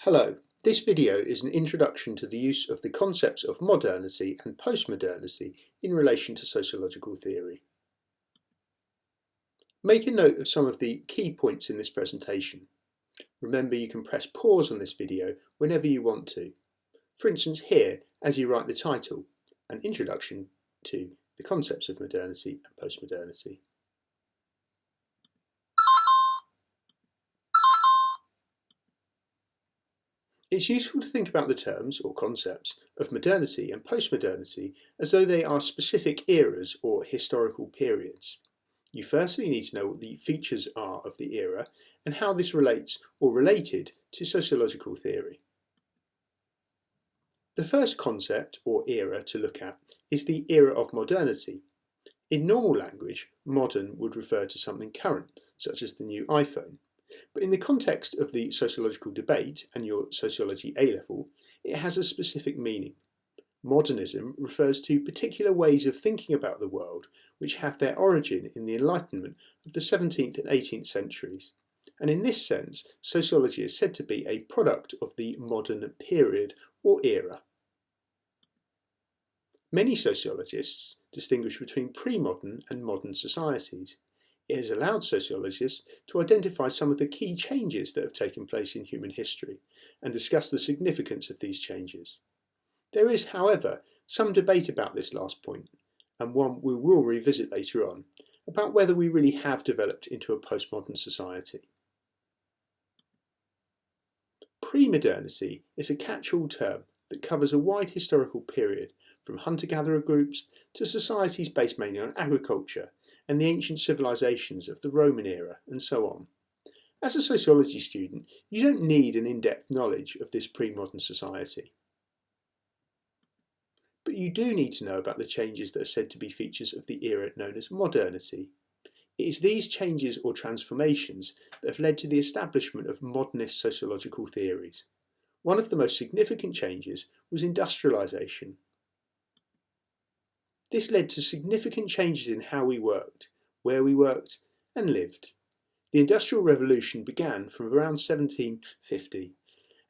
Hello, this video is an introduction to the use of the concepts of modernity and post-modernity in relation to sociological theory. Make a note of some of the key points in this presentation. Remember, you can press pause on this video whenever you want to. For instance, here, as you write the title, an introduction to the concepts of modernity and post-modernity. It's useful to think about the terms, or concepts, of modernity and post-modernity as though they are specific eras or historical periods. You firstly need to know what the features are of the era and how this relates or related to sociological theory. The first concept or era to look at is the era of modernity. In normal language, modern would refer to something current, such as the new iPhone. But in the context of the sociological debate and your sociology A-level, it has a specific meaning. Modernism refers to particular ways of thinking about the world which have their origin in the Enlightenment of the 17th and 18th centuries. And in this sense, sociology is said to be a product of the modern period or era. Many sociologists distinguish between pre-modern and modern societies. It has allowed sociologists to identify some of the key changes that have taken place in human history and discuss the significance of these changes. There is, however, some debate about this last point, and one we will revisit later on, about whether we really have developed into a postmodern society. Pre-modernity is a catch-all term that covers a wide historical period from hunter-gatherer groups to societies based mainly on agriculture and the ancient civilizations of the Roman era, and so on. As a sociology student, you don't need an in-depth knowledge of this pre-modern society. But you do need to know about the changes that are said to be features of the era known as modernity. It is these changes or transformations that have led to the establishment of modernist sociological theories. One of the most significant changes was industrialization. This led to significant changes in how we worked, where we worked, and lived. The Industrial Revolution began from around 1750,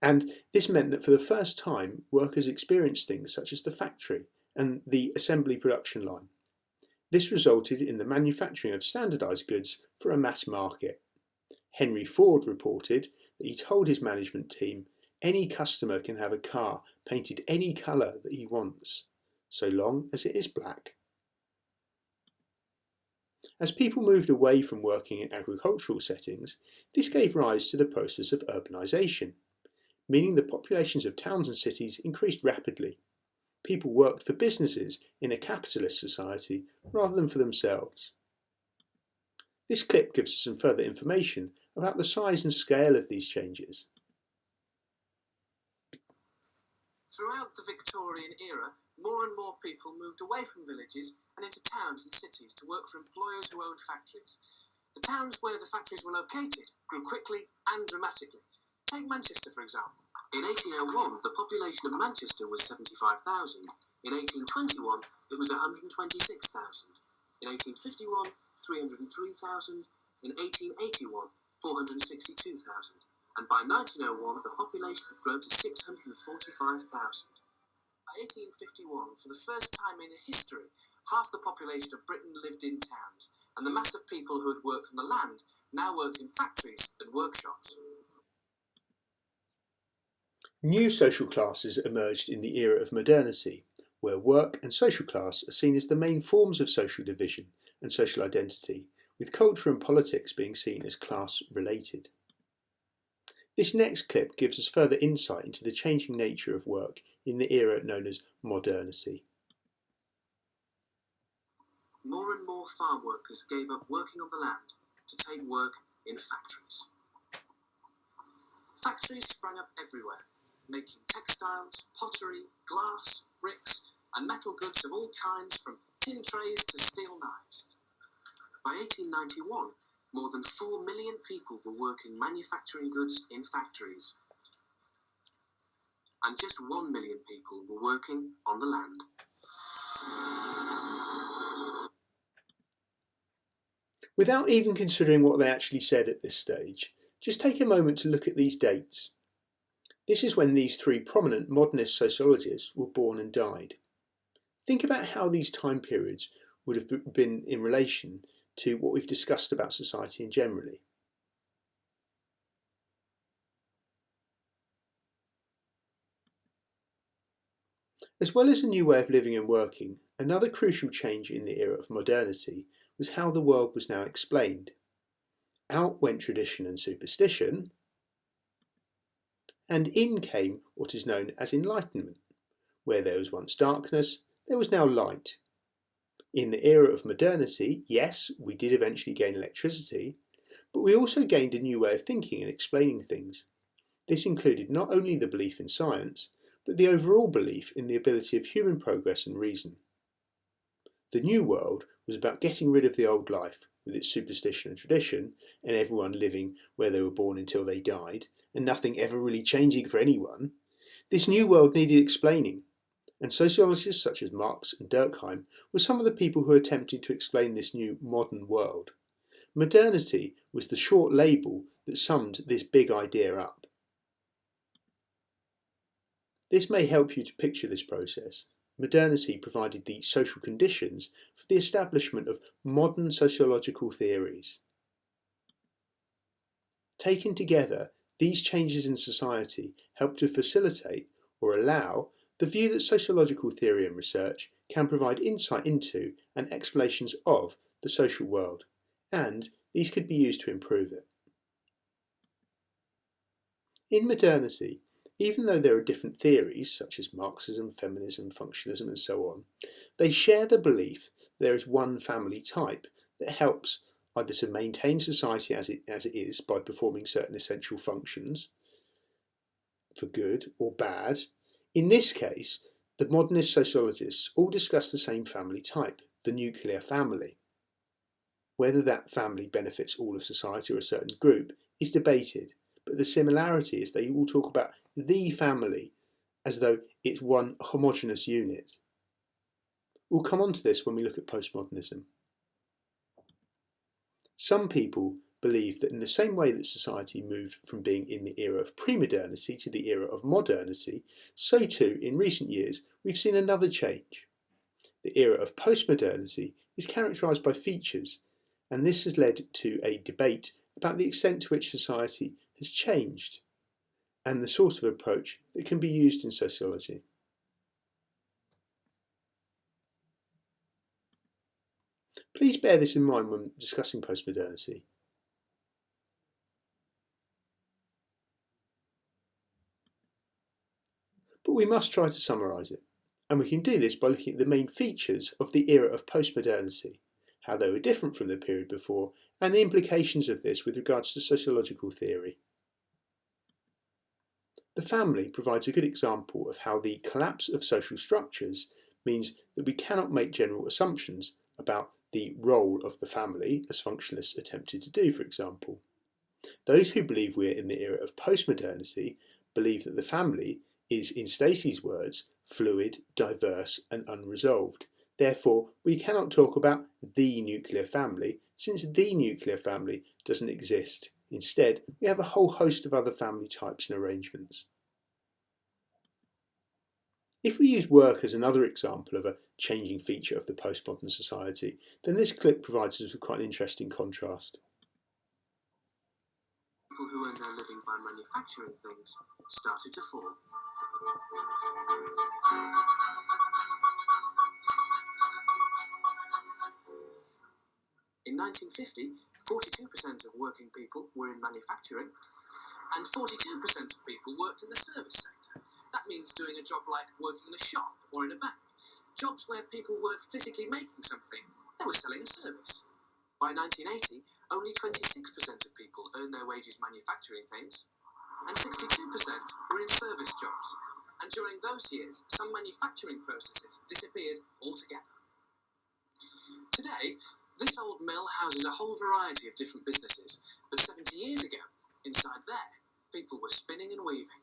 and this meant that for the first time workers experienced things such as the factory and the assembly production line. This resulted in the manufacturing of standardized goods for a mass market. Henry Ford reported that he told his management team, "Any customer can have a car painted any colour that he wants, so long as it is black." As people moved away from working in agricultural settings, this gave rise to the process of urbanisation, meaning the populations of towns and cities increased rapidly. People worked for businesses in a capitalist society rather than for themselves. This clip gives us some further information about the size and scale of these changes. Throughout the Victorian era, more and more people moved away from villages and into towns and cities to work for employers who owned factories. The towns where the factories were located grew quickly and dramatically. Take Manchester, for example. In 1801, the population of Manchester was 75,000. In 1821, it was 126,000. In 1851, 303,000. In 1881, 462,000. And by 1901, the population had grown to 645,000. By 1851, for the first time in history, half the population of Britain lived in towns, and the mass of people who had worked on the land now worked in factories and workshops. New social classes emerged in the era of modernity, where work and social class are seen as the main forms of social division and social identity, with culture and politics being seen as class-related. This next clip gives us further insight into the changing nature of work in the era known as modernity. More and more farm workers gave up working on the land to take work in factories. Factories sprang up everywhere, making textiles, pottery, glass, bricks, and metal goods of all kinds, from tin trays to steel knives. By 1891, more than 4 million people were working manufacturing goods in factories, and just 1 million people were working on the land. Without even considering what they actually said at this stage, just take a moment to look at these dates. This is when these three prominent modernist sociologists were born and died. Think about how these time periods would have been in relation to what we've discussed about society in generally. As well as a new way of living and working, another crucial change in the era of modernity was how the world was now explained. Out went tradition and superstition, and in came what is known as enlightenment. Where there was once darkness, there was now light. In the era of modernity, yes, we did eventually gain electricity, but we also gained a new way of thinking and explaining things. This included not only the belief in science, but the overall belief in the ability of human progress and reason. The new world was about getting rid of the old life, with its superstition and tradition, and everyone living where they were born until they died, and nothing ever really changing for anyone. This new world needed explaining, and sociologists such as Marx and Durkheim were some of the people who attempted to explain this new modern world. Modernity was the short label that summed this big idea up. This may help you to picture this process. Modernity provided the social conditions for the establishment of modern sociological theories. Taken together, these changes in society help to facilitate or allow the view that sociological theory and research can provide insight into and explanations of the social world, and these could be used to improve it. In modernity, even though there are different theories, such as Marxism, feminism, functionalism, and so on, they share the belief there is one family type that helps either to maintain society as it is by performing certain essential functions for good or bad. In this case, the modernist sociologists all discuss the same family type, the nuclear family. Whether that family benefits all of society or a certain group is debated, but the similarity is they all talk about the family as though it's one homogeneous unit. We'll come on to this when we look at postmodernism. Some people believe that in the same way that society moved from being in the era of pre-modernity to the era of modernity, so too in recent years we've seen another change. The era of postmodernity is characterised by features, and this has led to a debate about the extent to which society has changed and the sort of approach that can be used in sociology. Please bear this in mind when discussing postmodernity. But we must try to summarise it, and we can do this by looking at the main features of the era of postmodernity, how they were different from the period before, and the implications of this with regards to sociological theory. The family provides a good example of how the collapse of social structures means that we cannot make general assumptions about the role of the family, as functionalists attempted to do, for example. Those who believe we're in the era of postmodernity believe that the family is, in Stacey's words, fluid, diverse and unresolved. Therefore, we cannot talk about the nuclear family, since the nuclear family doesn't exist. Instead, we have a whole host of other family types and arrangements. If we use work as another example of a changing feature of the postmodern society, then this clip provides us with quite an interesting contrast. People who earn their living by manufacturing things started to fall. In 1950, 42% of working people were in manufacturing, and 42% of people worked in the service sector. That means doing a job like working in a shop or in a bank. Jobs where people weren't physically making something, they were selling a service. By 1980, only 26% of people earned their wages manufacturing things, and 62% were in service jobs. And during those years, some manufacturing processes disappeared altogether. Today, this old mill houses a whole variety of different businesses, but 70 years ago, inside there, people were spinning and weaving.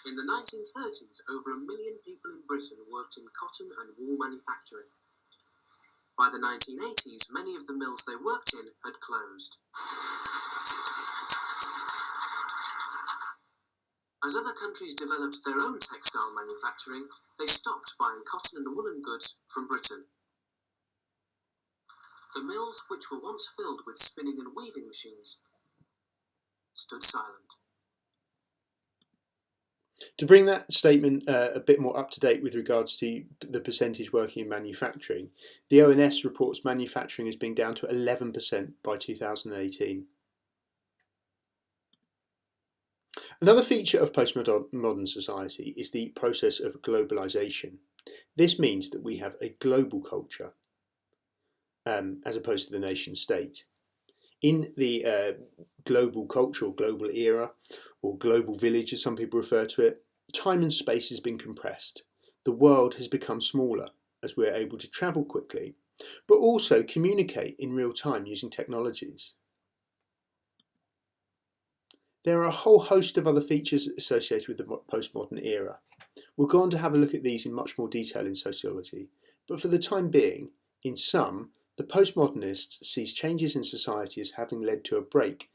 In the 1930s, over 1 million people in Britain worked in cotton and wool manufacturing. By the 1980s, many of the mills they worked in had closed. As other countries once filled with spinning and weaving machines, stood silent. To bring that statement a bit more up to date with regards to the percentage working in manufacturing, the ONS reports manufacturing as being down to 11% by 2018. Another feature of postmodern society is the process of globalisation. This means that we have a global culture as opposed to the nation state. In the global culture or global era, or global village as some people refer to it, time and space has been compressed. The world has become smaller as we're able to travel quickly, but also communicate in real time using technologies. There are a whole host of other features associated with the postmodern era. We'll go on to have a look at these in much more detail in sociology, but for the time being, in sum, the postmodernists sees changes in society as having led to a break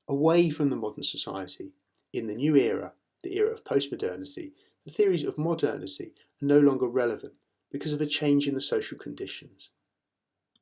away from the modern society. In the new era, the era of postmodernity, the theories of modernity are no longer relevant because of a change in the social conditions.